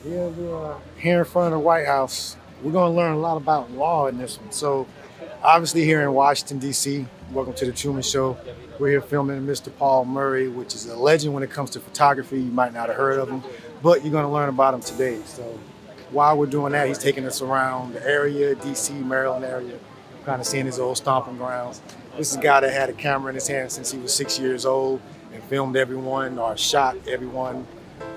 Yeah, we're here in front of the White House. We're going to learn a lot about law in this one. So, obviously, here in Washington, D.C., welcome to the Truman Show. We're here filming Mr. Paul Murray, which is a legend when it comes to photography. You might not have heard of him, but you're going to learn about him today. So, while we're doing that, he's taking us around the area, D.C., Maryland area, kind of seeing his old stomping grounds. This is a guy that had a camera in his hand since he was 6 years old and filmed everyone or shot everyone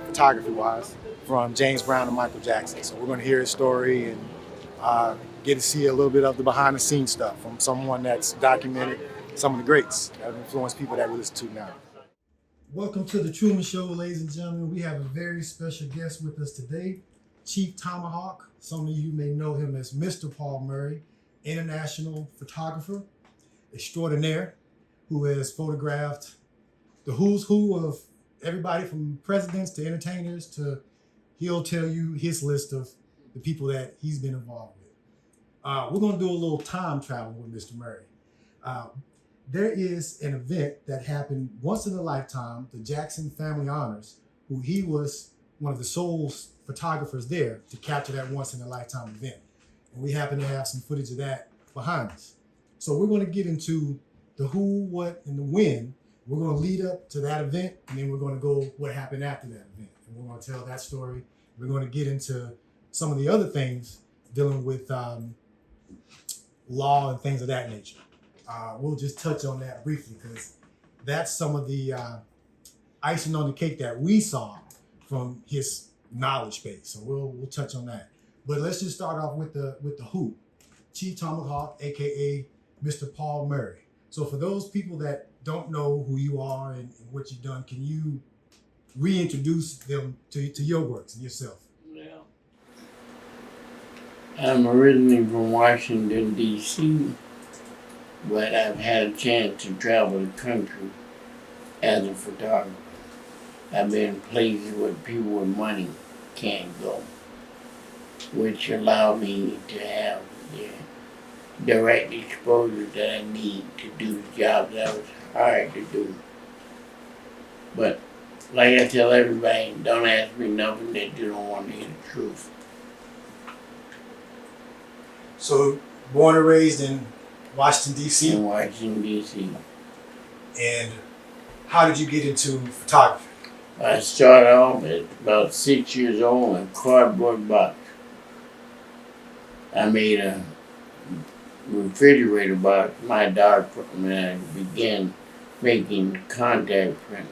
photography wise, from James Brown to Michael Jackson. So we're going to hear his story and uh, get to see a little bit of the behind the scenes stuff from someone that's documented some of the greats that have influenced people that we listen to now. Welcome to the Truman Show, ladies and gentlemen. We have a very special guest with us today, Chief Tomahawk. Some of you may know him as Mr. Paul Murray, international photographer extraordinaire who has photographed the who's who of everybody from presidents to entertainers to he'll tell you his list of the people that he's been involved with. We're going to do a little time travel with Mr. Murray. Uh, there is an event that happened once in a lifetime, the Jackson Family Honors, who he was one of the sole photographers there to capture that once in a lifetime event. And we happen to have some footage of that behind us. So we're going to get into the who, what, and the when. We're going to lead up to that event, and then we're going to go what happened after that event. And we're going to tell that story. We're going to get into some of the other things dealing with law and things of that nature. We'll just touch on that briefly because that's some of the icing on the cake that we saw from his knowledge base. So we'll touch on that. But let's just start off with the who. Chief Tomahawk AKA Mr. Paul Murray. So for those people that don't know who you are and what you've done, can you reintroduce them to your works and yourself? Yeah. I'm originally from Washington, D.C., but I've had a chance to travel the country as a photographer. I've been places where people with money can't go, which allowed me to have the direct exposure that I need to do the job that I was hired to do. But like I tell everybody, don't ask me nothing that you don't want to hear the truth. So born and raised in Washington, D.C. In Washington, D.C. And how did you get into photography? I started off at about 6 years old in a cardboard box. I made a refrigerator box, my dark room, and I began making contact print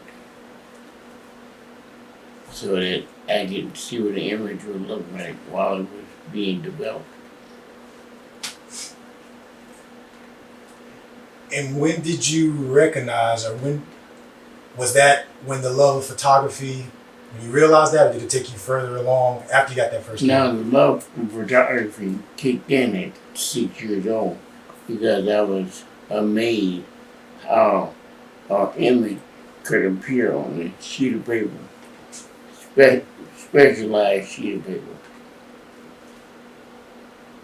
so that I could see what the image would look like while it was being developed. And when did you recognize, or when was that when the love of photography, when you realized that, or did it take you further along after you got that first Now, camera? the love for photography kicked in at 6 years old because I was amazed how our image could appear on a sheet of paper, specialized sheet of paper.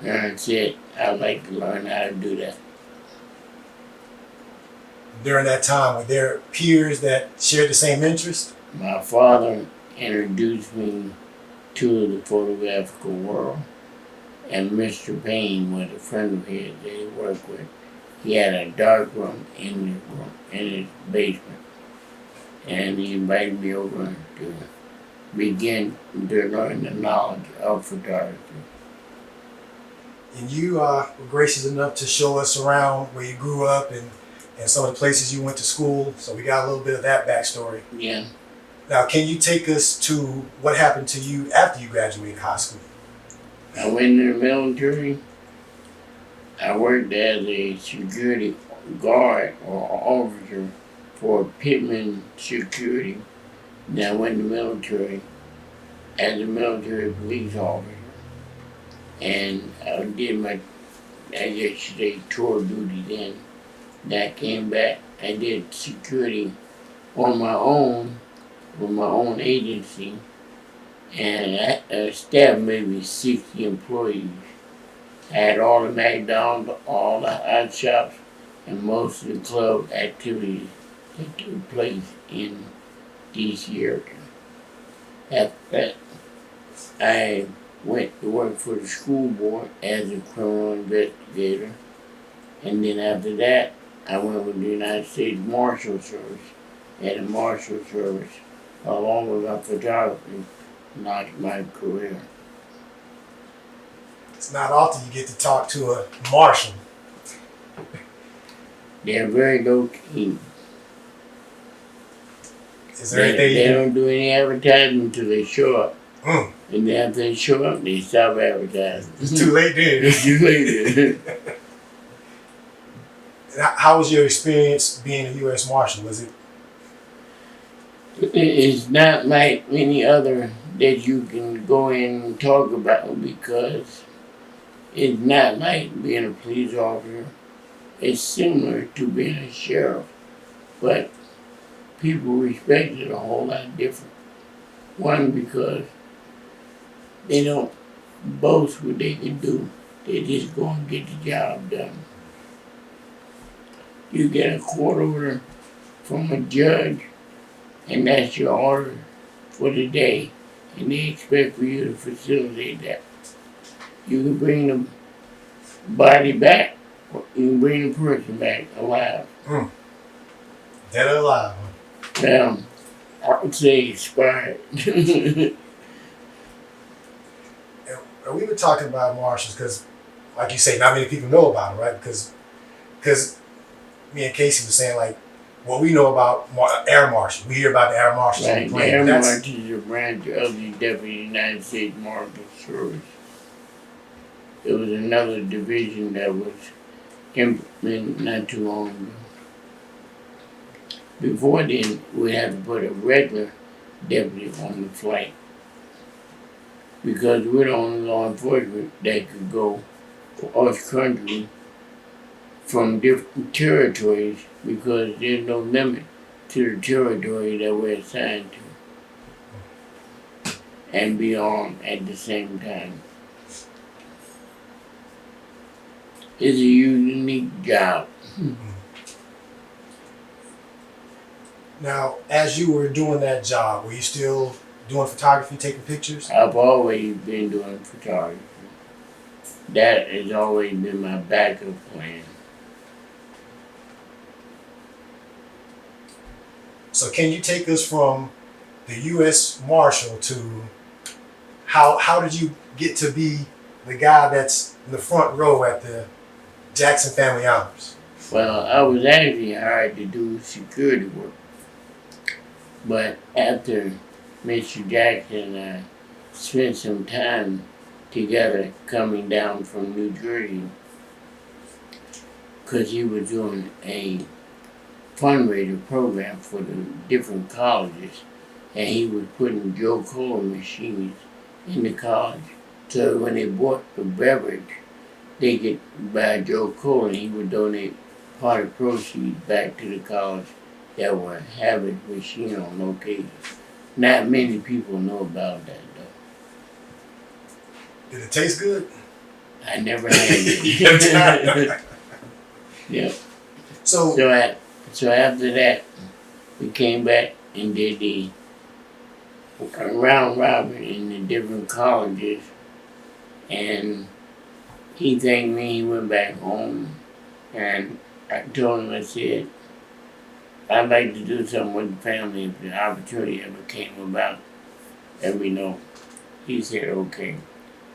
And I said, I'd like to learn how to do that. During that time, were there peers that shared the same interest? My father introduced me to the photographical world, and Mr. Payne was a friend of his that he worked with. He had a dark room in his basement, and he invited me over to begin to learn the knowledge of photography. And you were gracious enough to show us around where you grew up and some of the places you went to school. So we got a little bit of that backstory. Yeah. Now, can you take us to what happened to you after you graduated high school? I went in the military. I worked as a security guard or officer for Pittman Security. Then I went in the military as a military police officer. And I did my, I guess you say, tour duty then. Then I came back. I did security on my own with my own agency. And I staffed maybe 60 employees. I had all the McDonald's, all the hot shops, and most of the club activities that took place in DC area. After that, I went to work for the school board as a criminal investigator, and then after that, I went with the United States Marshal Service at a Marshal Service, along with my photography, launched my career. It's not often you get to talk to a marshal. They're very low key. Is there anything They you don't do any advertising until they show up. can... And then after they show up, they stop advertising. It's too late then. It's too late. How was your experience being a U.S. Marshal? Was it... It's not like any other that you can go in and talk about, because it's not like being a police officer. It's similar to being a sheriff, but people respect it a whole lot different. One, because they don't boast what they can do. They just go and get the job done. You get a court order from a judge, and that's your order for the day, and they expect for you to facilitate that. You can bring the body back, or you can bring the person back alive. Dead or alive? Well, I would say expired. And we were talking about marshals because, like you say, not many people know about them, right? Because me and Casey were saying, like, what we know about air marshal, we hear about the air marshals on Right, the the plane. air That's... marshal is a branch of the Deputy United States Marshal Service. It was another division that was implemented not too long ago. Before then, we had to put a regular deputy on the flight, because we're the only law enforcement that could go cross country from different territories, because there's no limit to the territory that we're assigned to, and be armed at the same time. It's a unique job. Now, as you were doing that job, were you still doing photography, taking pictures? I've always been doing photography. That has always been my backup plan. So can you take us from the U.S. Marshal to how did you get to be the guy that's in the front row at the Jackson Family Honors? Well, I was actually hired to do security work. But after Mr. Jackson and I spent some time together coming down from New Jersey, because he was doing a fundraiser program for the different colleges, and he was putting Joe Cola machines in the college, so when they bought the beverage, they could buy Joe Cola, and he would donate part of proceeds back to the college that were having machine on location. Not many people know about that though. Did it taste good? I never had it. Yep. So So after that, we came back and did the round robin in the different colleges, and he thanked me. He went back home, and I told him, I said, I'd like to do something with the family if the opportunity ever came about. Let me know. He said, okay.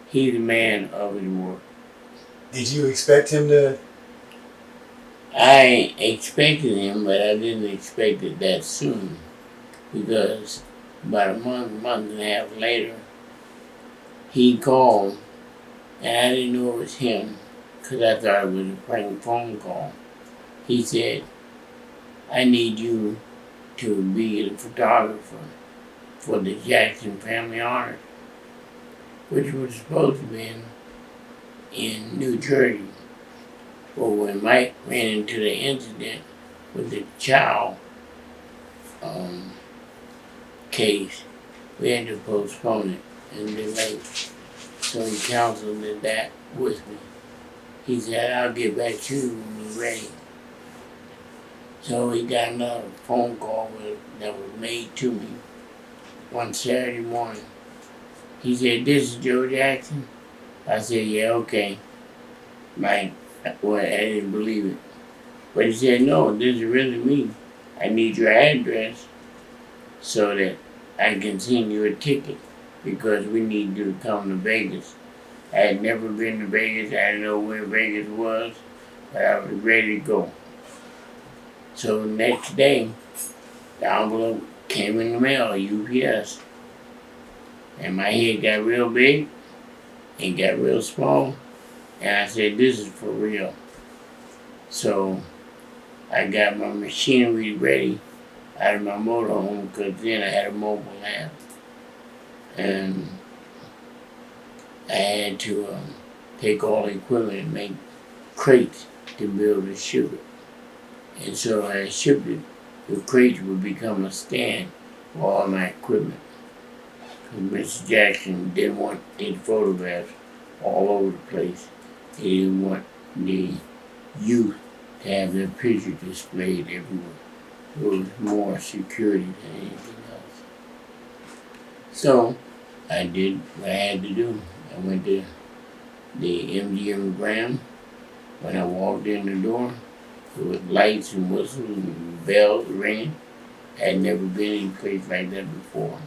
He's a man of his word. did you expect him to? I expected him, but I didn't expect it that soon, because about a month and a half later, he called, and I didn't know it was him, because I thought it was a prank phone call. He said, I need you to be the photographer for the Jackson Family Honors, which was supposed to be in New Jersey. But when Mike ran into the incident with the child case, we had to postpone it and delay it. So he counseled that with me. He said, I'll get back to you when you're ready. So he got another phone call that was made to me one Saturday morning. He said, "This is Joe Jackson." I said, "Yeah, okay." Mike, well, I didn't believe it. But he said, "No, this is really me. I need your address so that I can send you a ticket because we need you to come to Vegas." I had never been to Vegas. I didn't know where Vegas was, but I was ready to go. So the next day, the envelope came in the mail, UPS. And my head got real big and got real small. And I said, "This is for real." So I got my machinery ready out of my motorhome because then I had a mobile lab. And I had to take all the equipment and make crates to be able to ship it. And so I shipped it. The crates would become a stand for all my equipment. Because Mr. Jackson didn't want his photographs all over the place. He didn't want the youth to have their picture displayed everywhere. It was more security than anything else. So I did what I had to do. I went to the MGM Grand. When I walked in the door, there was lights and whistles and bells ringing. I had never been in a place like that before.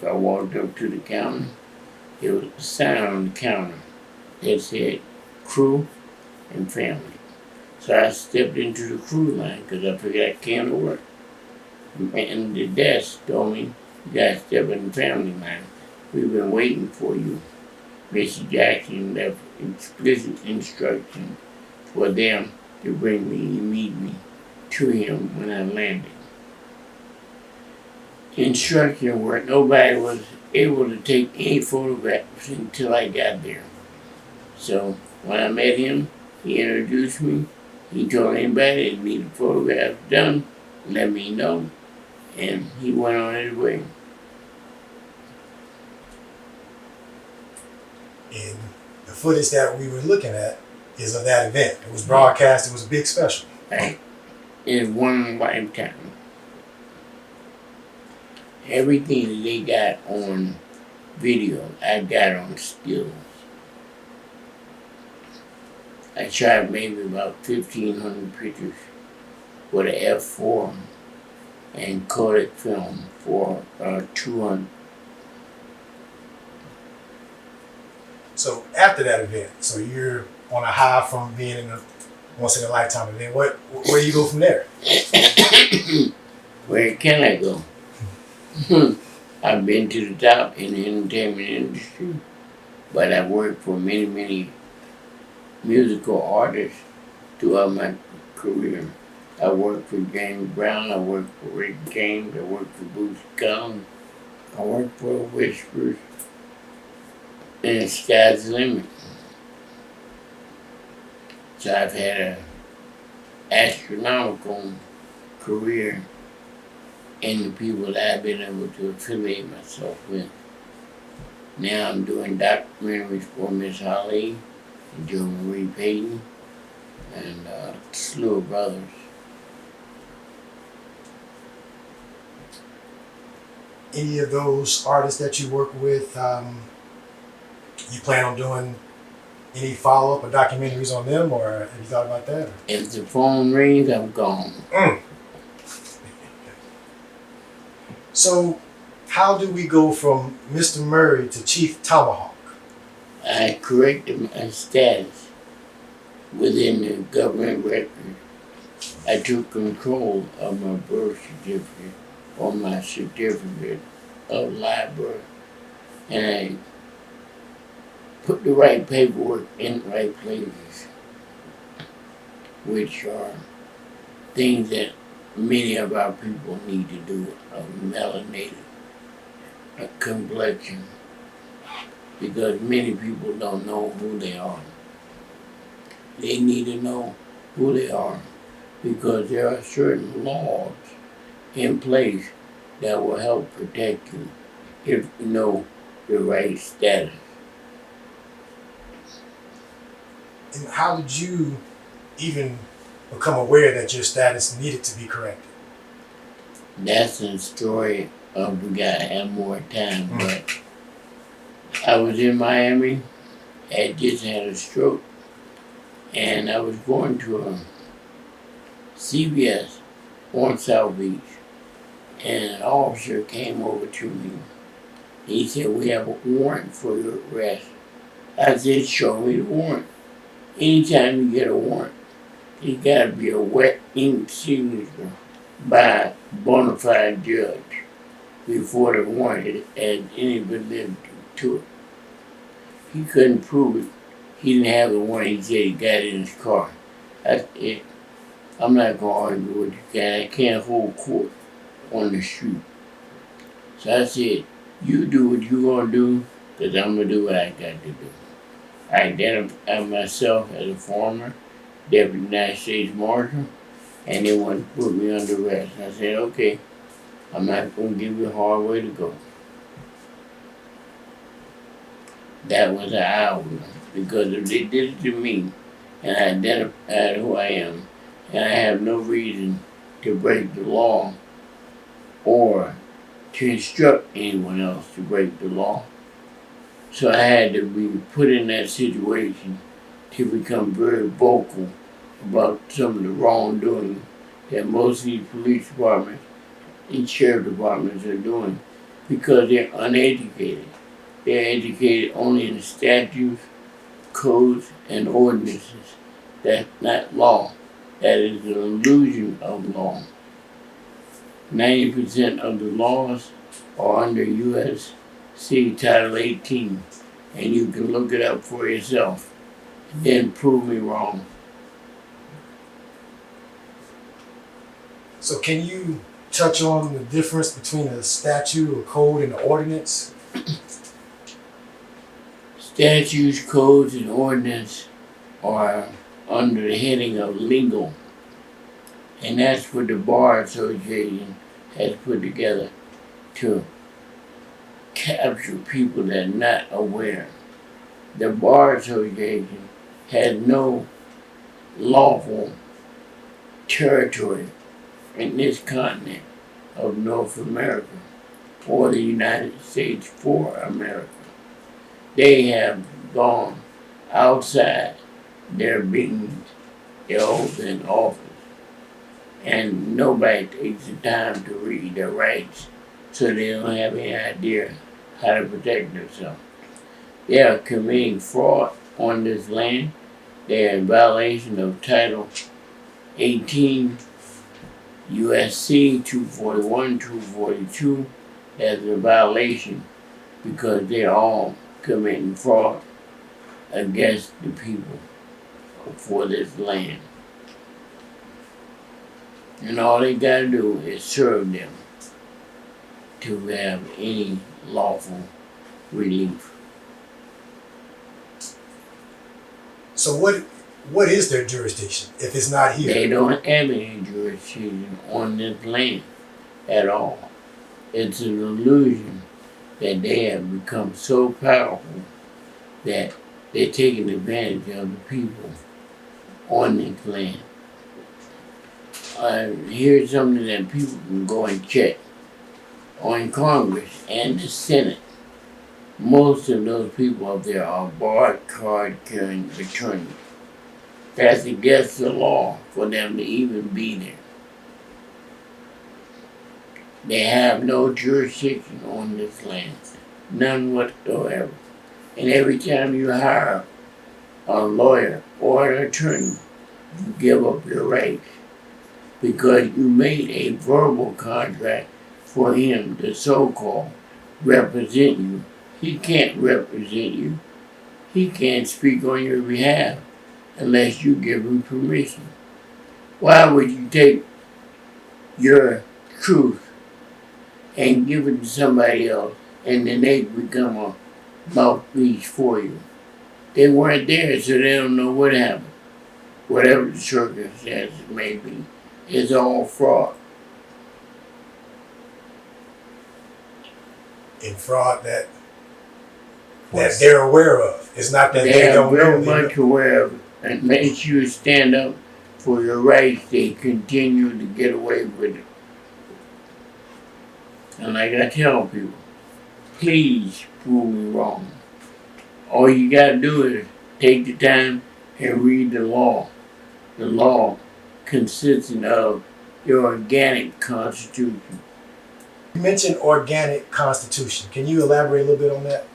So I walked up to the counter. There was a sign on the counter that said crew and family. So I stepped into the crew line because I figured I came to work. And the desk told me, "You got to step in the family line. We've been waiting for you." Mr. Jackson left explicit instructions for them to bring me immediately to him when I landed. The instructions were nobody was able to take any photographs until I got there. So when I met him, he introduced me. He told anybody that needed photographs done, let me know. And he went on his way. And the footage that we were looking at is of that event. It was broadcast. It was a big special. Right? In one lifetime. Everything that they got on video, I got on stills. I shot maybe about 1,500 pictures with an F4 and Kodak film for 200. So after that event, so you're on a high from being in a once in a lifetime event. Where do you go from there? Where can I go? I've been to the top in the entertainment industry, but I've worked for many, many musical artists throughout my career. I worked for James Brown, I worked for Rick James, I worked for Boots Collins, I worked for Whispers, and Sky's the Limit. So I've had an astronomical career in the people that I've been able to affiliate myself with. Now I'm doing documentaries for Miss Holly, and Joe Marie Payton, and a slew of brothers. Any of those artists that you work with, you plan on doing any follow-up or documentaries on them, or have you thought about that? If the phone rings, I'm gone. So, how do we go from Mr. Murray to Chief Tomahawk? I corrected my status within the government record. I took control of my birth certificate or my certificate of live birth, and I put the right paperwork in the right places, which are things that many of our people need to do, a melanated a complexion, because many people don't know who they are. They need to know who they are because there are certain laws in place that will help protect you if you know the right status. And how did you even become aware that your status needed to be corrected? That's the story of we gotta have more time, but I was in Miami, had just had a stroke, and I was going to a CVS on South Beach, and an officer came over to me. He said, "We have a warrant for your arrest." I said, "Show me the warrant." Anytime you get a warrant, it got to be a wet ink signature by a bona fide judge before the warrant had any validity to it. He couldn't prove it. He didn't have the warrant. He said he got it in his car. I'm not going to argue with you, guy. I can't hold court on the street. So I said, "You do what you're going to do, because I'm going to do what I got to do." I identified myself as a former Deputy United States Marshal, and they wanted to put me under arrest. I said, "Okay, I'm not going to give you a hard way to go." That was an eye-opener, because if they did it to me, and I identified who I am, and I have no reason to break the law or to instruct anyone else to break the law. So I had to be put in that situation to become very vocal about some of the wrongdoing that most of these police departments and sheriff departments are doing, because they're uneducated. They're educated only in the statutes, codes, and ordinances. That's not law. That is an illusion of law. 90% of the laws are under U.S.C. Title 18, and you can look it up for yourself and then prove me wrong. So can you touch on the difference between a statute or code and an ordinance? Statutes, codes, and ordinance are under the heading of legal, and that's what the Bar Association has put together to capture people that are not aware. The Bar Association has no lawful territory in this continent of North America or the United States for America. They have gone outside their being oath in office, and nobody takes the time to read their rights, so they don't have any idea how to protect themselves. They are committing fraud on this land. They are in violation of Title 18 USC 241, 242. That's a violation because they're all committing fraud against the people for this land. And all they gotta do is serve them to have any lawful relief. So what is their jurisdiction if it's not here? They don't have any jurisdiction on this land at all. It's an illusion that they have become so powerful that they're taking advantage of the people on this land. Here's something that people can go and check. On Congress and the Senate, most of those people up there are barred card carrying attorneys. That's against the law for them to even be there. They have no jurisdiction on this land, none whatsoever. And every time you hire a lawyer or an attorney, you give up your rights because you made a verbal contract for him to so-called represent you. He can't represent you. He can't speak on your behalf unless you give him permission. Why would you take your truth and give it to somebody else and then they become a mouthpiece for you? They weren't there, so they don't know what happened. Whatever the circumstances may be, it's all fraud. And fraud that they're aware of. It's not that they don't know. They're very much aware of it. And makes you stand up for your rights, they continue to get away with it. And like I tell people, please prove me wrong. All you gotta do is take the time and read the law. The law consisting of your organic constitution. You mentioned organic constitution. Can you elaborate a little bit on that?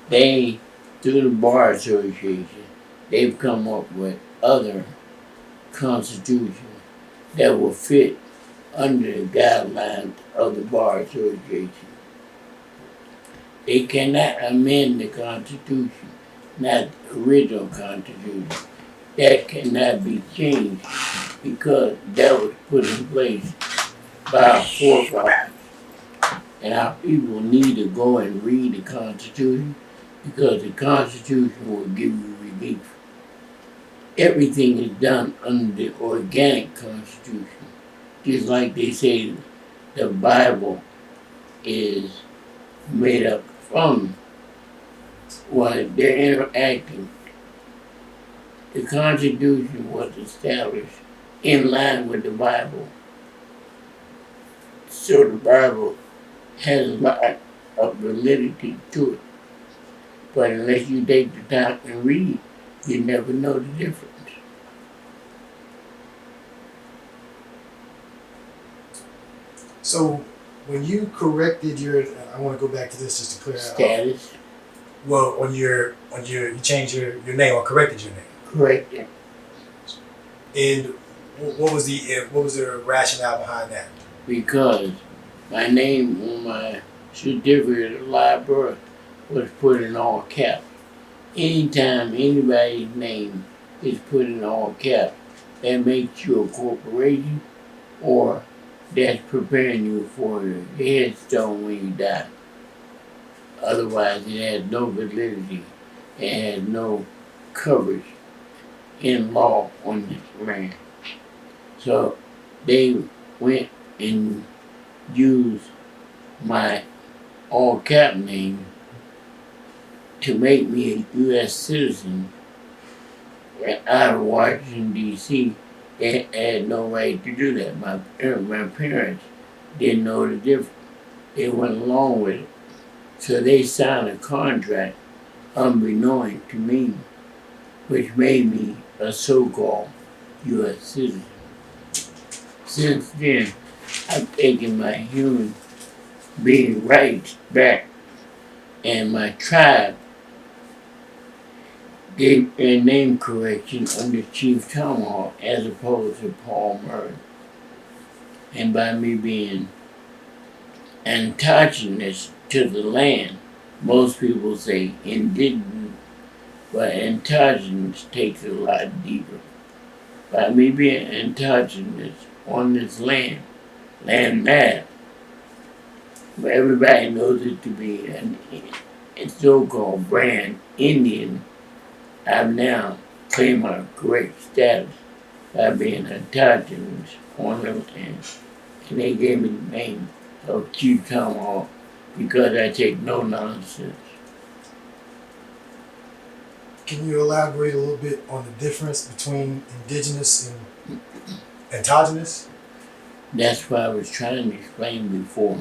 They, through the Bar Association, they've come up with other constitutions that will fit under the guidelines of the Bar Association. They cannot amend the Constitution, not the original Constitution. That cannot be changed because that was put in place by our forefathers. And our people need to go and read the Constitution because the Constitution will give you relief. Everything is done under the organic Constitution. Just like they say the Bible is made up from what they're interacting. The Constitution was established in line with the Bible. So the Bible has a lot of validity to it. But unless you take the time and read, you never know the difference. So when you corrected your, I want to go back to this just to clear out. Status. Well, when you changed your name or corrected your name. Corrected. And what was the rationale behind that? Because my name on my certificate of live birth was put in all caps. Anytime anybody's name is put in all caps, that makes you a corporation or that's preparing you for your headstone when you die. Otherwise, it has no validity. It has no coverage in law on this land. So they went and used my all cap name to make me a U.S. citizen out of Washington, D.C. They had no right to do that. My parents didn't know the difference. They went along with it. So they signed a contract unbeknown to me, which made me a so-called U.S. citizen. Since then, I've taken my human being rights back, and my tribe gave a name correction under Chief Tomahawk as opposed to Paul Murray. And by me being indigenous to the land, most people say indigenous, but indigenous takes it a lot deeper. By me being indigenous on this land mass, but everybody knows it to be a so-called brand Indian. I've now claimed my correct status by being indigenous on the land, and they gave me the name of Chief Tomahawk because I take no nonsense. Can you elaborate a little bit on the difference between indigenous and indigenous? That's what I was trying to explain before.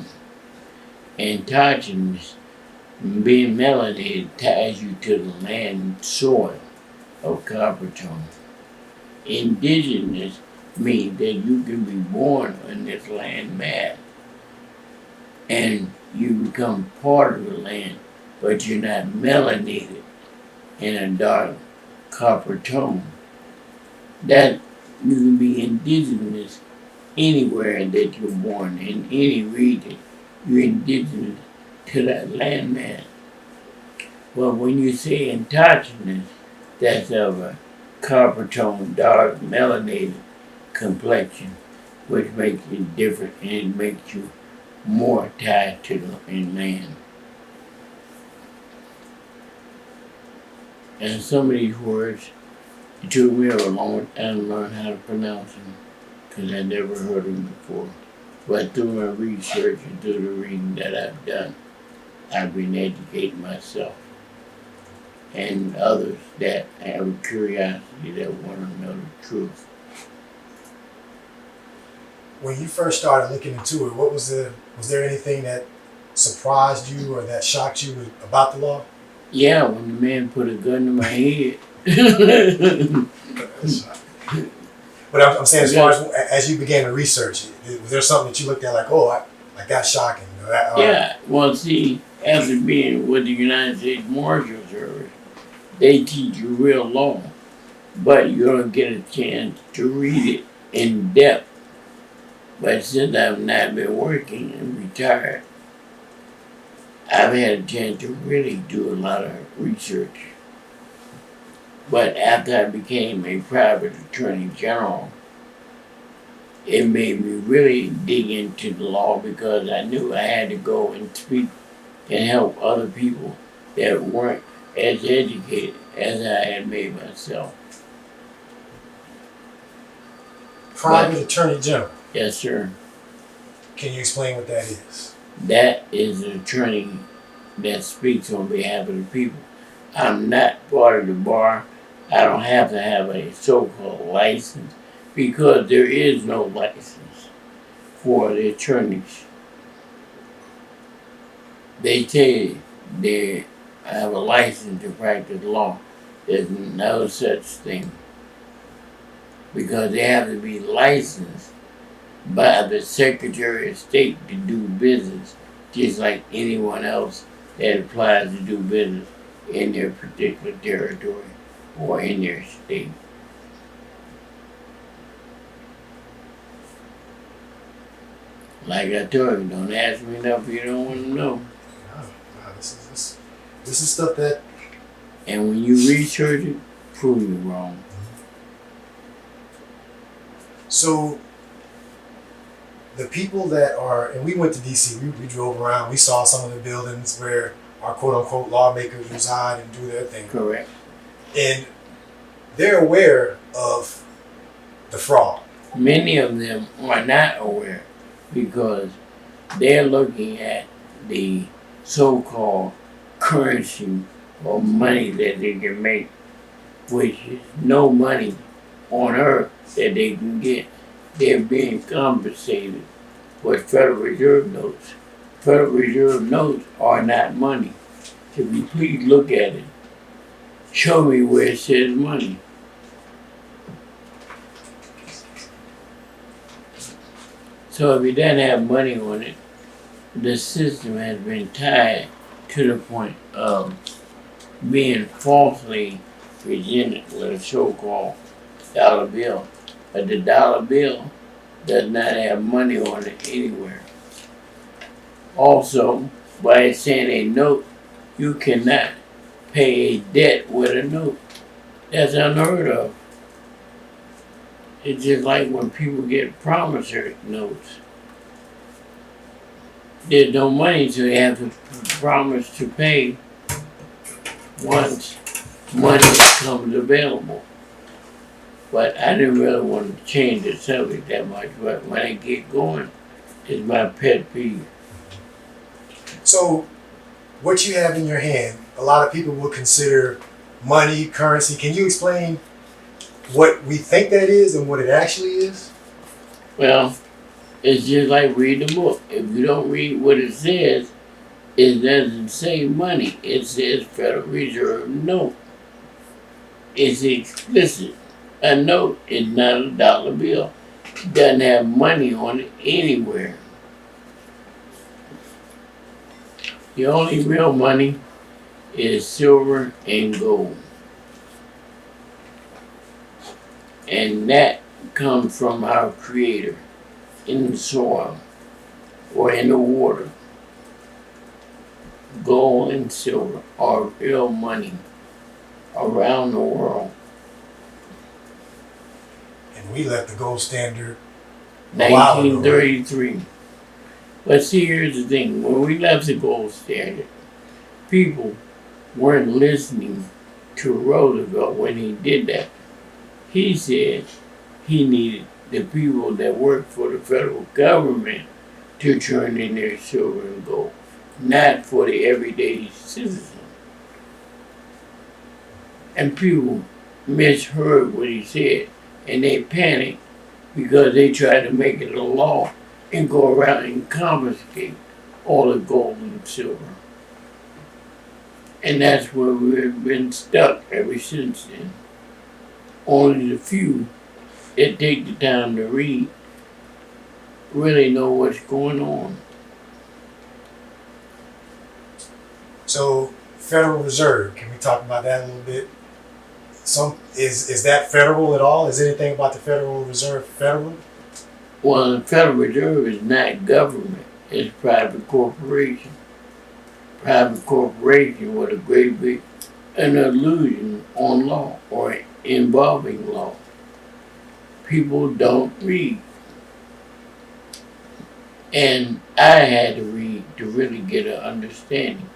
Indigenous, being melanated, ties you to the land and soil of Coppertone. Indigenous means that you can be born on this land mass and you become part of the land, but you're not melanated in a dark copper tone. That you can be indigenous anywhere that you're born, in any region. You're indigenous to that landmass. Well, when you say indigenous, that's of a copper tone, dark, melanated complexion, which makes it different and it makes you more tied to the land. And some of these words, it took me a long time to learn how to pronounce them because I never heard them before. But through my research and through the reading that I've done, I've been educating myself and others that have a curiosity that want to know the truth. When you first started looking into it, was there anything that surprised you or that shocked you about the law? Yeah, when the man put a gun to my head. But I'm saying, as far as you began to research, was there something that you looked at like, oh, like that's shocking? Yeah, well, see, after being with the United States Marshal Service, they teach you real law, but you don't get a chance to read it in depth. But since I've not been working and retired, I've had a chance to really do a lot of research. But after I became a private attorney general, it made me really dig into the law because I knew I had to go and speak and help other people that weren't as educated as I had made myself. Private Attorney General. Yes, sir. Can you explain what that is? That is an attorney that speaks on behalf of the people. I'm not part of the bar. I don't have to have a so-called license because there is no license for the attorneys. They say they have a license to practice law. There's no such thing because they have to be licensed by the Secretary of State to do business, just like anyone else that applies to do business in their particular territory or in their state. Like I told you, don't ask me enough if you don't want to know. Wow, this is stuff that. And when you research it, prove me wrong. So the people that are, and we went to DC, we drove around, we saw some of the buildings where our quote unquote lawmakers reside and do their thing. Correct. And they're aware of the fraud. Many of them are not aware because they're looking at the so-called currency or money that they can make, which is no money on earth that they can get. They're being compensated with Federal Reserve notes. Federal Reserve notes are not money. So if you please look at it, show me where it says money. So if it doesn't have money on it, the system has been tied to the point of being falsely presented with a so-called dollar bill. But the dollar bill does not have money on it anywhere. Also, by saying a note, you cannot pay a debt with a note. That's unheard of. It's just like when people get promissory notes. There's no money, so they have to promise to pay once money becomes available. But I didn't really want to change the subject that much, but when I get going, it's my pet peeve. So what you have in your hand, a lot of people will consider money, currency. Can you explain what we think that is and what it actually is? Well, it's just like read the book. If you don't read what it says, it doesn't say money. It says Federal Reserve note. It's explicit. A note is not a dollar bill. It doesn't have money on it anywhere. The only real money is silver and gold. And that comes from our Creator in the soil or in the water. Gold and silver are real money around the world. And we left the gold standard 1933. But see, here's the thing. When we left the gold standard, people weren't listening to Roosevelt when he did that. He said he needed the people that work for the federal government to turn in their silver and gold, not for the everyday citizen. And people misheard what he said, and they panicked because they tried to make it a law and go around and confiscate all the gold and silver. And that's where we've been stuck ever since then. Only the few that take the time to read really know what's going on. So, Federal Reserve, can we talk about that a little bit? Is that federal at all? Is anything about the Federal Reserve federal? Well, the Federal Reserve is not government, it's private corporation. Private corporation with a great big an illusion on law or involving law. People don't read. And I had to read to really get an understanding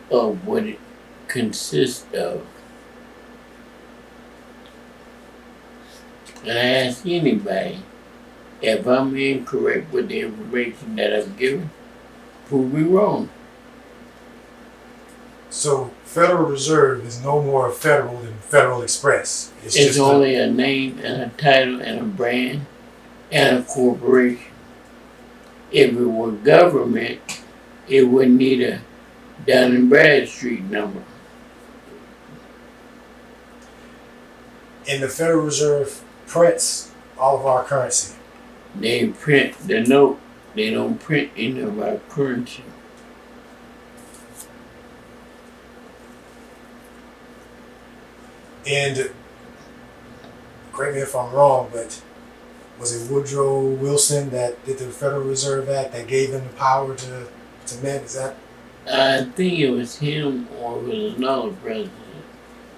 of what it consists of. And I ask anybody, if I'm incorrect with the information that I've given, prove me wrong. So, Federal Reserve is no more federal than Federal Express. It's just only a name and a title and a brand and a corporation. If it were government, it wouldn't need a Dun and Bradstreet number. And the Federal Reserve prints all of our currency. They print the note. They don't print any of our currency. And correct me if I'm wrong, but was it Woodrow Wilson that did the Federal Reserve Act that gave them the power to mint? Is that? I think it was him or it was another president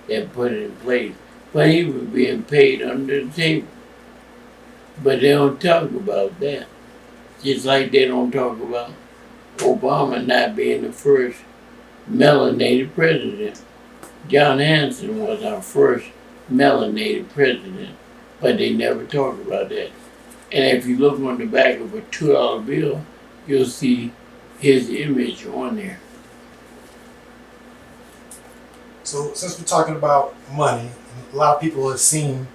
that put it in place. But he was being paid under the table. But they don't talk about that. Just like they don't talk about Obama not being the first melanated president. John Hanson was our first melanated president, but they never talk about that. And if you look on the back of a $2 bill, you'll see his image on there. So since we're talking about money, a lot of people have seen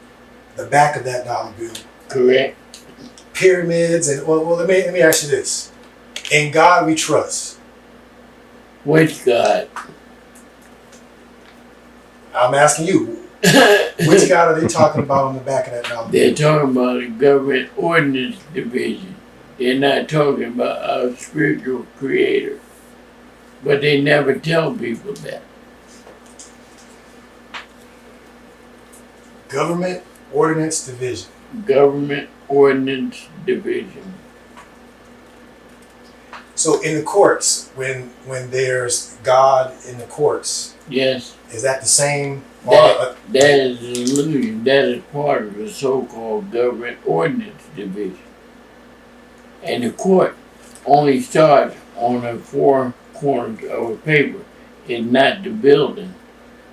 the back of that dollar bill. Correct. Pyramids and well let me ask you this. In God we trust. Which God? I'm asking you, which God are they talking about on the back of that dollar They're bill? talking about the government ordinance division. They're not talking about our spiritual creator. But they never tell people that. Government Ordinance Division. Government ordinance division. So in the courts, when there's God in the courts, Yes, is that the same? that is an illusion. That is part of the so-called government ordinance division. And the court only starts on the four corners of a paper. It's not the building.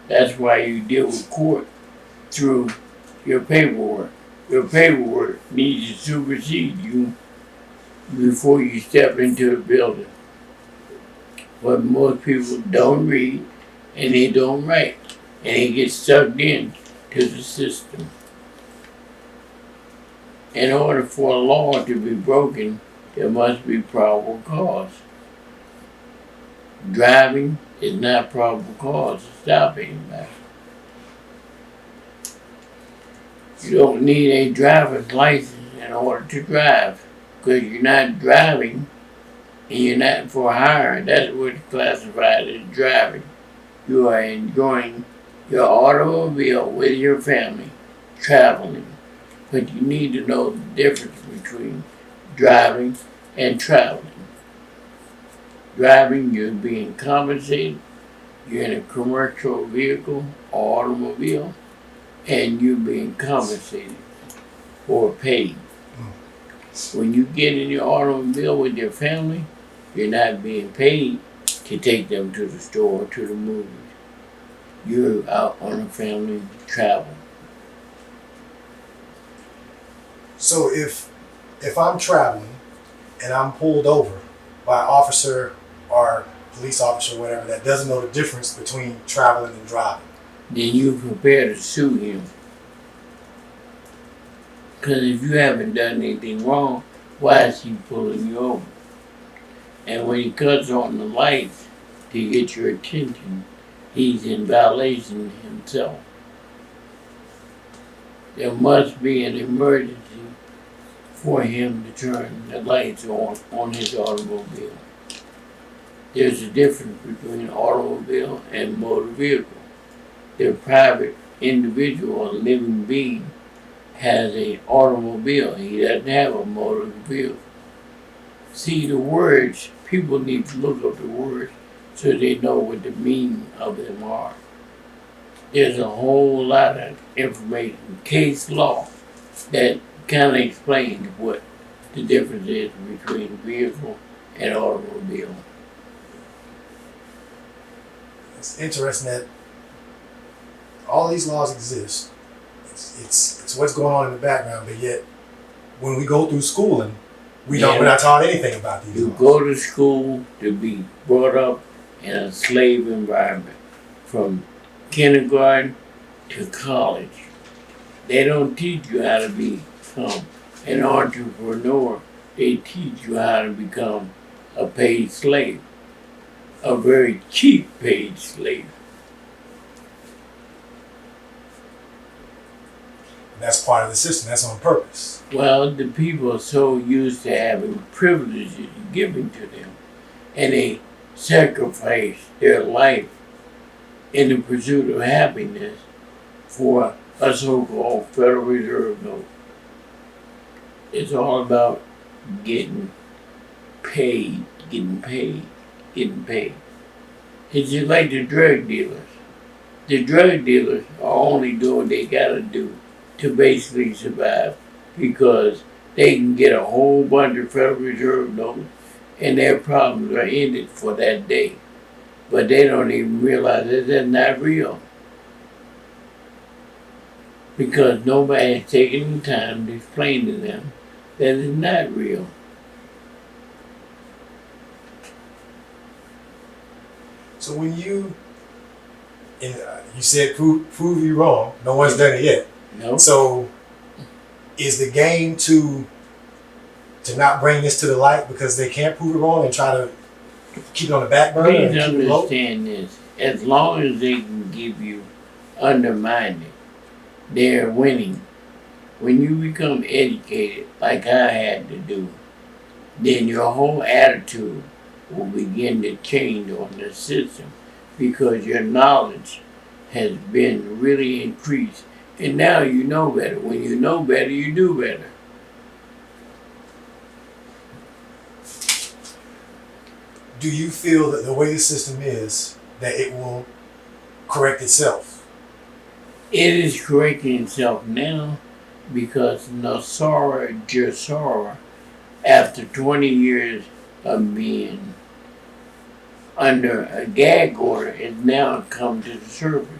That's why you deal with court through your paperwork. Your paperwork needs to supersede you before you step into the building. But most people don't read and they don't write. And they get sucked in to the system. In order for a law to be broken, there must be probable cause. Driving is not probable cause to stop anybody. You don't need a driver's license in order to drive, because you're not driving and you're not for hire. That's what's classified as driving. You are enjoying your automobile with your family, traveling. But you need to know the difference between driving and traveling. Driving, you're being compensated. You're in a commercial vehicle or automobile, and you're being compensated or paid. When you get in your automobile with your family, you're not being paid to take them to the store or to the movies. You're out on a family travel. So if I'm traveling and I'm pulled over by an officer or police officer or whatever that doesn't know the difference between traveling and driving, Then you prepare to sue him. Because if you haven't done anything wrong, why is he pulling you over? And when he cuts on the lights to get your attention, he's in violation himself. There must be an emergency for him to turn the lights on his automobile. There's a difference between an automobile and motor vehicle. The private individual or living being has an automobile. He doesn't have a motor vehicle. See, the words, people need to look up the words so they know what the meaning of them are. There's a whole lot of information, case law, that kind of explains what the difference is between vehicle and automobile. It's interesting that all these laws exist. It's what's going on in the background, but yet when we go through schooling, we're not taught anything about these You laws. go to school to be brought up in a slave environment, from kindergarten to college. They don't teach you how to become an entrepreneur. They teach you how to become a paid slave, a very cheap paid slave. That's part of the system. That's on purpose. Well, the people are so used to having privileges given to them, and they sacrifice their life in the pursuit of happiness for a so-called Federal Reserve note. It's all about getting paid, getting paid, getting paid. It's just like the drug dealers. The drug dealers are only doing what they gotta do to basically survive, because they can get a whole bunch of Federal Reserve notes and their problems are ended for that day. But they don't even realize that that's not real, because nobody has taken the time to explain to them that it's not real. So when you said prove you wrong, no one's done it yet. No? So is the game to not bring this to the light because they can't prove it wrong and try to keep it on the back burner and Please keep it low? understand this. As long as they can give you undermining, they're winning. When you become educated, like I had to do, then your whole attitude will begin to change on the system, because your knowledge has been really increased. And now you know better. When you know better, you do better. Do you feel that the way the system is, that it will correct itself? It is correcting itself now, because Nasara Jassara, after 20 years of being under a gag order, has now come to the surface.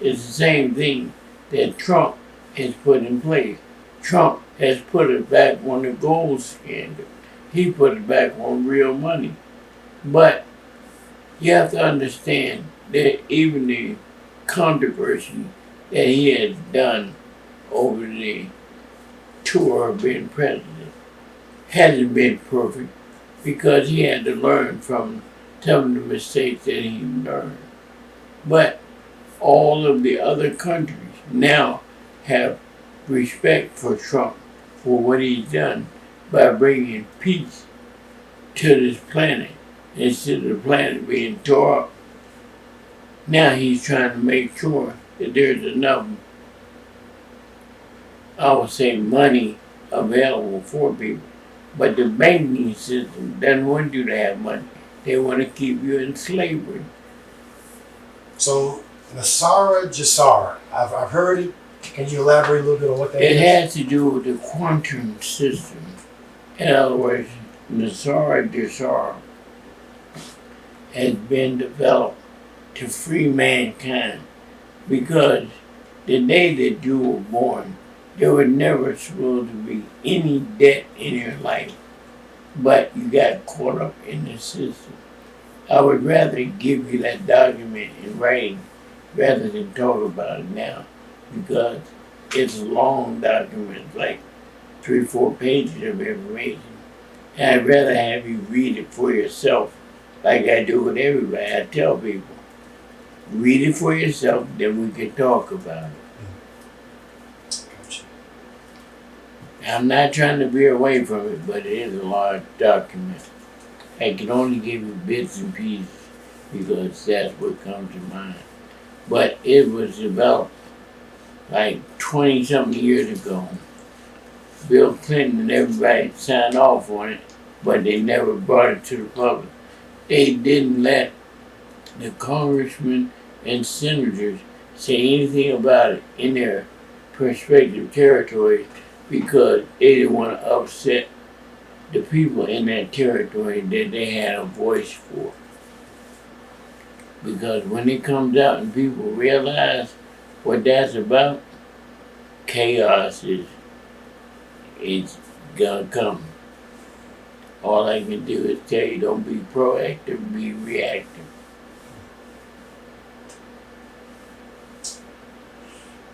It's the same thing that Trump has put in place. Trump has put it back on the gold standard. He put it back on real money. But you have to understand that even the controversy that he has done over the tour of being president hasn't been perfect, because he had to learn from some of the mistakes that he learned. But all of the other countries now have respect for Trump for what he's done by bringing peace to this planet, instead of the planet being tore up. Now he's trying to make sure that there's enough, I would say, money available for people. But the banking system doesn't want you to have money. They want to keep you in slavery. So Nasara Jassara, I've heard it. Can you elaborate a little bit on what that is? It has to do with the quantum system. In other words, Nasara Jassara has been developed to free mankind, because the day that you were born, there was never supposed to be any debt in your life, but you got caught up in the system. I would rather give you that document in writing rather than talk about it now, because it's a long document, like 3-4 pages of information. And I'd rather have you read it for yourself, like I do with everybody. I tell people, Read it for yourself, then we can talk about it. Gotcha. I'm not trying to veer away from it, but it is a large document. I can only give you bits and pieces because that's what comes to mind. But it was developed like 20 something years ago. Bill Clinton and everybody signed off on it, but they never brought it to the public. They didn't let the congressmen and senators say anything about it in their prospective territories because they didn't want to upset the people in that territory that they had a voice for. Because when it comes out and people realize what that's about, chaos is gonna come. All I can do is tell you, don't be proactive, be reactive.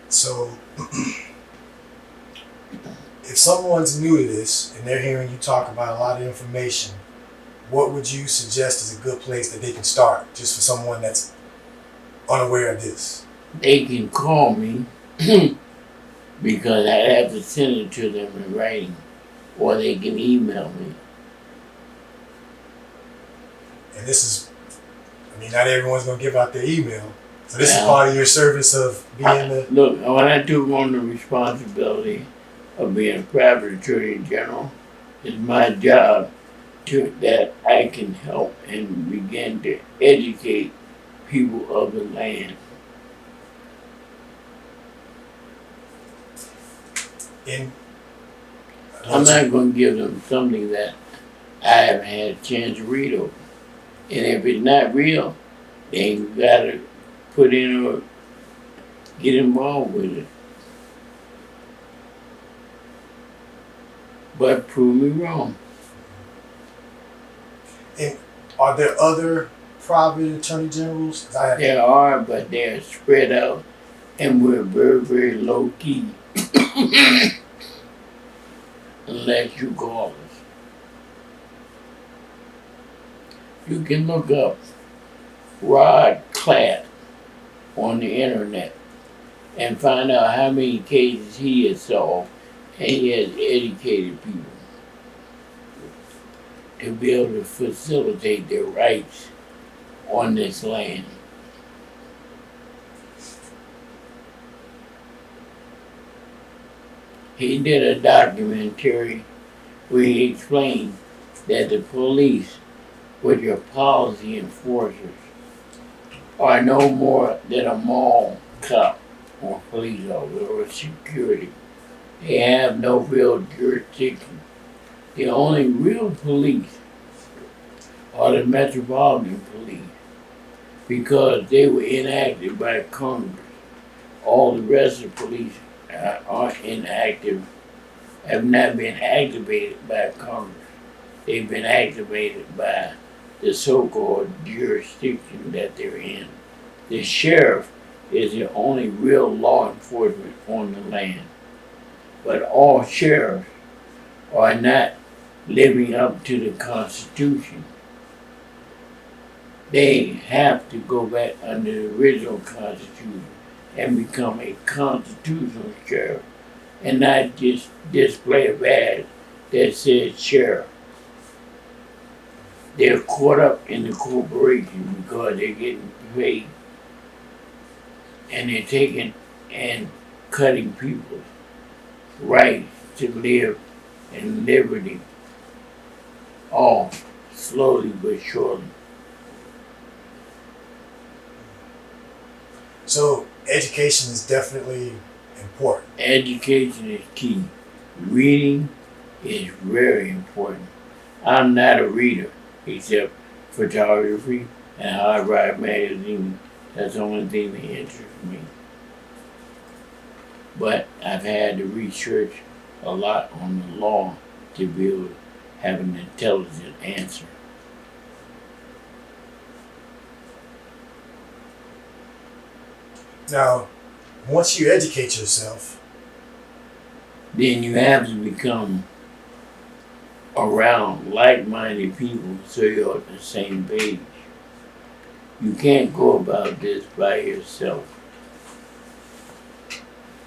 So, if someone's new to this and they're hearing you talk about a lot of information, what would you suggest is a good place that they can start, just for someone that's unaware of this? They can call me because I have to send it to them in writing, or they can email me. And this is, I mean, not everyone's going to give out their email. So this is Yeah. part of your service of being the... Look, when I took on the responsibility of being a private attorney general, it's my job that I can help and begin to educate people of the land. I'm not going to give them something that I haven't had a chance to read over. And if it's not real, they got to put in or get involved with it. But prove me wrong. And are there other private attorney generals? 'Cause I have There are, but they're spread out, and we're very, very low key. Unless you call us. You can look up Rod Clapp on the internet and find out how many cases he has solved, and he has educated people to be able to facilitate their rights on this land. He did a documentary where he explained that the police, which are policy enforcers, are no more than a mall cop or police officer or security. They have no real jurisdiction. The only real police are the Metropolitan Police because they were enacted by Congress. All the rest of the police are inactive, have not been activated by Congress. They've been activated by the so-called jurisdiction that they're in. The sheriff is the only real law enforcement on the land. But all sheriffs are not living up to the Constitution. They have to go back under the original Constitution and become a constitutional sheriff and not just display a badge that says sheriff. They're caught up in the corporation because they're getting paid, and they're taking and cutting people's rights to live in liberty off slowly but surely. So education is definitely important. Education is key. Reading is very important. I'm not a reader, except photography and how I write magazines. That's the only thing that interests me. But I've had to research a lot on the law to be able to have an intelligent answer. Now, once you educate yourself, Then you have to become around like-minded people so you're on the same page. You can't go about this by yourself.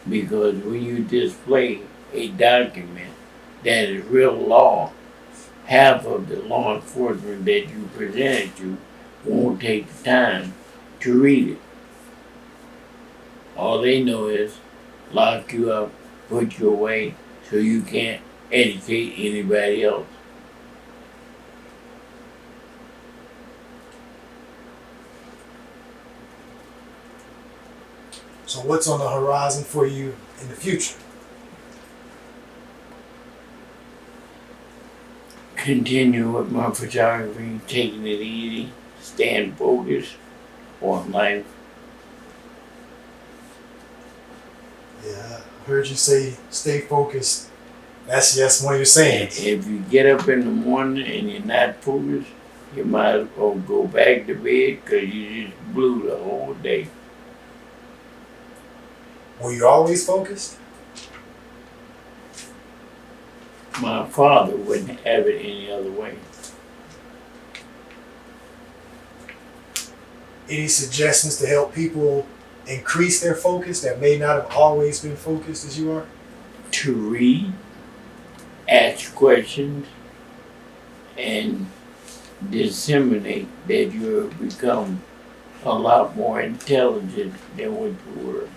Because when you display a document that is real law, half of the law enforcement that you presented to won't take the time to read it. All they know is lock you up, put you away, so you can't educate anybody else. So what's on the horizon for you in the future? Continue with my photography, taking it easy, staying focused on life. Yeah, I heard you say stay focused. That's one of your sayings. If you get up in the morning and you're not focused, you might as well go back to bed because you just blew the whole day. Were you always focused? My father wouldn't have it any other way. Any suggestions to help people increase their focus that may not have always been focused as you are? To read, ask questions, and disseminate that you have become a lot more intelligent than what you were.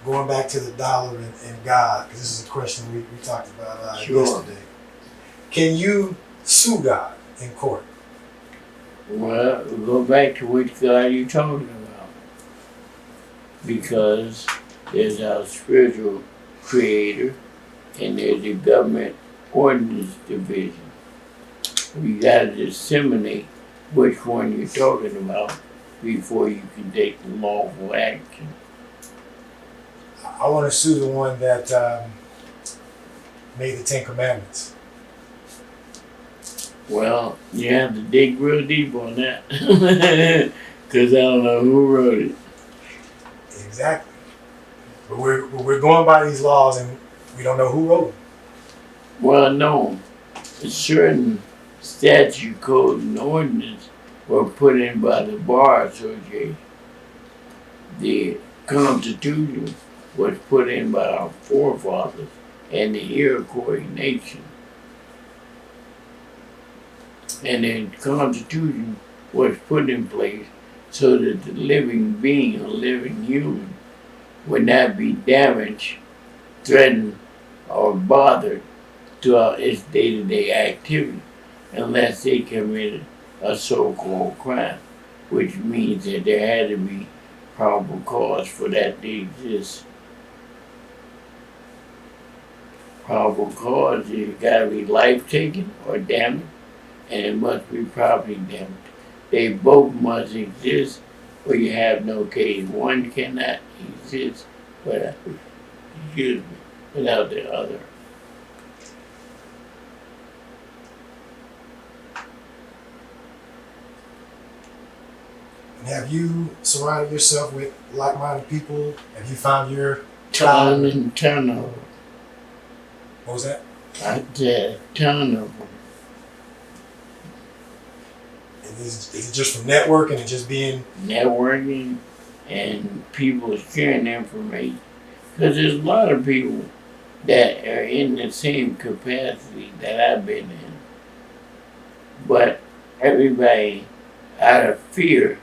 Going back to the dollar and God, because this is a question we talked about Sure. yesterday. Can you sue God in court? Well, go back to which God you're talking about. Because there's our spiritual creator and there's the government ordinance division. You gotta disseminate which one you're talking about before you can take lawful action. I want to sue the one that made the Ten Commandments. Well, you have to dig real deep on that. Because I don't know who wrote it. Exactly. But we're going by these laws and we don't know who wrote them. Well, no. A certain statute, code, and ordinance were put in by the Bar Association. The Constitution was put in by our forefathers and the Iroquois nation. And the Constitution was put in place so that the living being, a living human, would not be damaged, threatened, or bothered throughout its day-to-day activity unless they committed a so-called crime, which means that there had to be probable cause for that to exist. Probable cause is gotta be life taken or damage, and it must be property damage. They both must exist, or you have no case. One cannot exist without, without the other. And have you surrounded yourself with like-minded people? Have you found your Ton and ton of them. What was that? I said ton of them. Is it just from networking and just being? Networking and people sharing information. Because there's a lot of people that are in the same capacity that I've been in. But everybody, out of fear,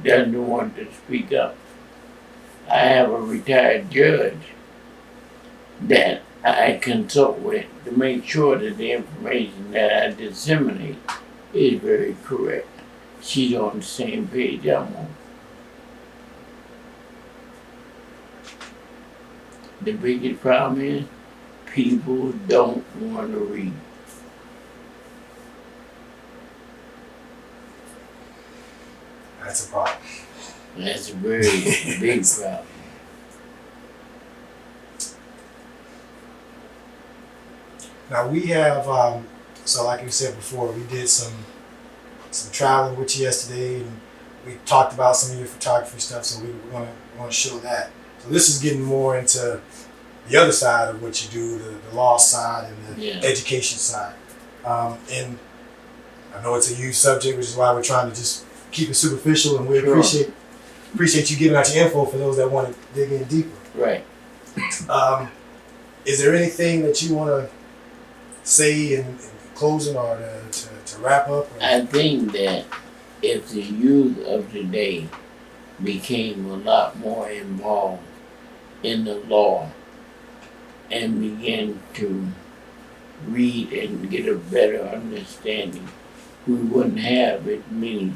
doesn't want to speak up. I have a retired judge that I consult with to make sure that the information that I disseminate is very correct. She's on the same page I'm on. The biggest problem is people don't want to read. That's a problem. That's a very big problem. Now we have, so like we said before, we did some traveling with you yesterday, and we talked about some of your photography stuff. So we want to show that. So this is getting more into the other side of what you do, the law side and the Yeah. education side. And I know it's a huge subject, which is why we're trying to just keep it superficial, and we Sure. appreciate you giving out your info for those that want to dig in deeper. Right. Is there anything that you want to say in closing or to wrap up? Or? I think that if the youth of today became a lot more involved in the law and began to read and get a better understanding, we wouldn't have as many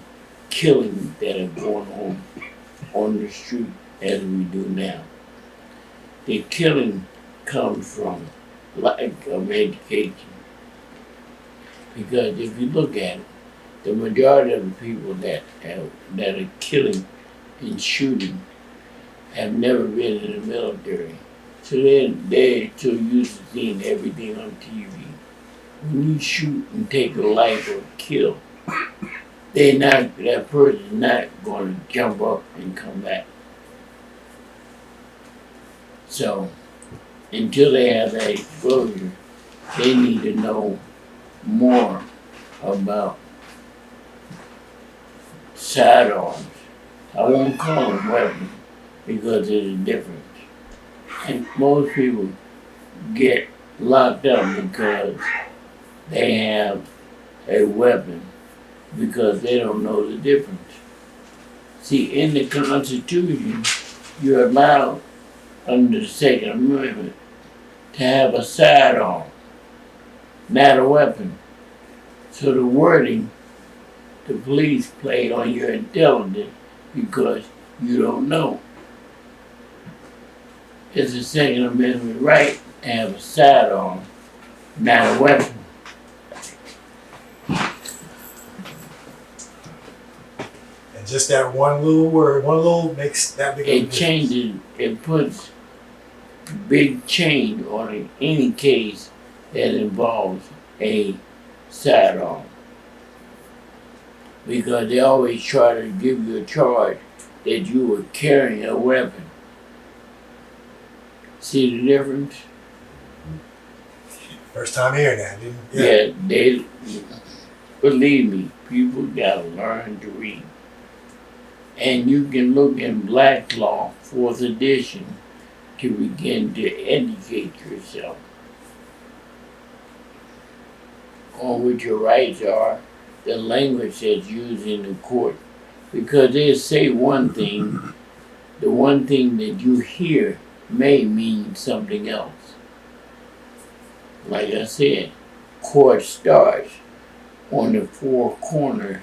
killings that are going on the street as we do now. The killing comes from lack of education. Because if you look at it, the majority of the people that are killing and shooting have never been in the military. So they're so used to seeing everything on TV. When you shoot and take a life or kill, that person's not going to jump up and come back. So until they have that exposure, they need to know more about sidearms. I won't call them weapons because there's a difference. And most people get locked up because they have a weapon because they don't know the difference. See, in the Constitution, you're allowed under the Second Amendment to have a sidearm, not a weapon. So the wording, the police played on your intelligence because you don't know. It's a Second Amendment right to have a sidearm, not a weapon. And just that one little word, one little makes that big of a It difference. changes, it puts big change on any case that involves a sidearm. Because they always try to give you a charge that you were carrying a weapon. See the difference? First time hearing that, didn't you? Yeah, they believe me, people gotta learn to read. And you can look in Black Law, 4th edition, to begin to educate yourself on what your rights are, the language that's used in the court. Because they say one thing, the one thing that you hear may mean something else. Like I said, court starts on the four corners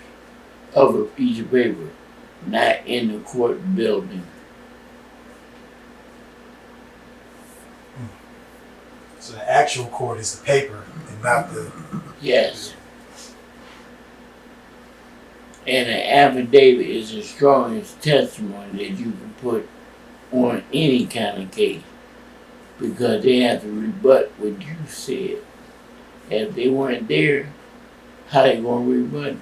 of a piece of paper, not in the court building. So the actual court is the paper and not the. Yes. And an affidavit is the strongest testimony that you can put on any kind of case because they have to rebut what you said. If they weren't there, how they gonna rebut it?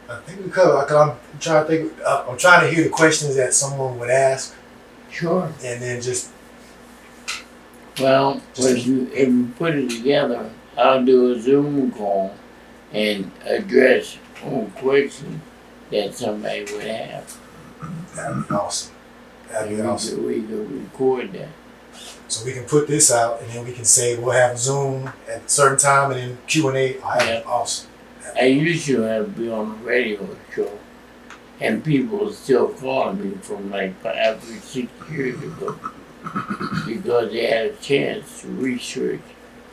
I think we cover. I'm trying to think. I'm trying to hear the questions that someone would ask, Sure. and then just. Well, if you put it together, I'll do a Zoom call and address all questions that somebody would have. That'd be awesome. That'd be And awesome. we could record that. So we can put this out, and then we can say we'll have Zoom at a certain time, and then Q&A. Yeah. Awesome. I used to have to be on a radio show, and people are still calling me from like 5 or 6 years ago because they had a chance to research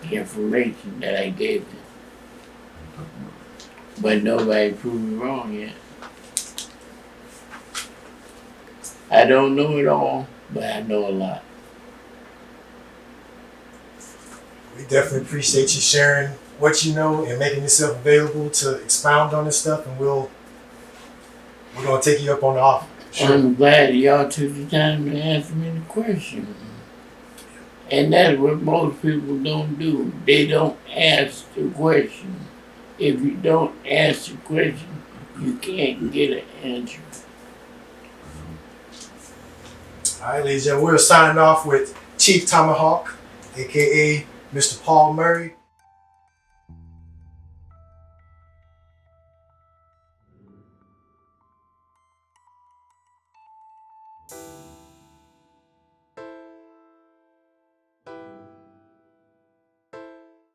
the information that I gave them. But nobody proved me wrong yet. I don't know it all, but I know a lot. We definitely appreciate you sharing what you know and making yourself available to expound on this stuff, and we're gonna take you up on the offer. Sure. I'm glad y'all took the time to answer me the question. And that's what most people don't do. They don't ask the question. If you don't ask the question, you can't get an answer. All right, ladies and gentlemen, we're signing off with Chief Tomahawk, aka Mr. Paul Murray.